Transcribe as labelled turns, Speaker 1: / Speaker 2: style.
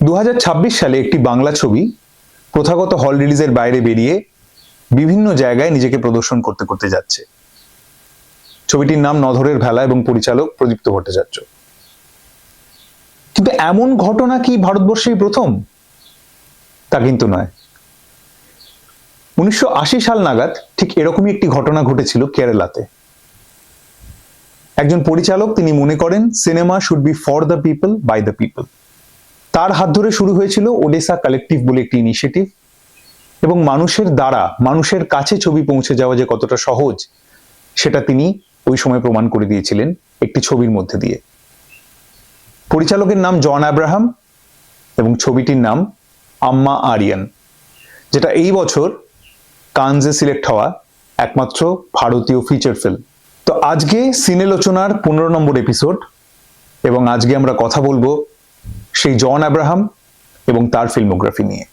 Speaker 1: 2026 সালে একটি বাংলা ছবি প্রথাগত হল রিলিজের বাইরে বেরিয়ে বিভিন্ন জায়গায় নিজেকে প্রদর্শন করতে করতে যাচ্ছে। ছবিটির নাম নধরের ভেলা এবং পরিচালক প্রদীপ্ত ভট্টাচার্য। কিন্তু এমন ঘটনা কি ভারতবর্ষেই প্রথম? তা কিন্তু নয়। 1980 সাল নাগাদ ঠিক এরকমই একটি ঘটনা ঘটেছিল কেরালাতে। একজন পরিচালক তিনি মনে করেন cinema should be for the people by the people. তার হাত ধরে শুরু হয়েছিল ওডেসা কালেকটিভ বলে একটি ইনিশিয়েটিভ, এবং মানুষের দ্বারা মানুষের কাছে ছবি পৌঁছে যাওয়া যে কতটা সহজ সেটা তিনি ওই সময় প্রমাণ করে দিয়েছিলেন একটি ছবির মধ্যে দিয়ে। পরিচালকের নাম জন আব্রাহাম এবং ছবিটির নাম আম্মা আরিয়ান, যেটা এই বছর কানজে সিলেক্ট হওয়া একমাত্র ভারতীয় ফিচার ফিল্ম। তো আজকে সিনেলোচনার 15 নম্বর এপিসোড, এবং আজকে আমরা কথা বলবো সেই জন আব্রাহাম এবং তার ফিল্মোগ্রাফি নিয়ে।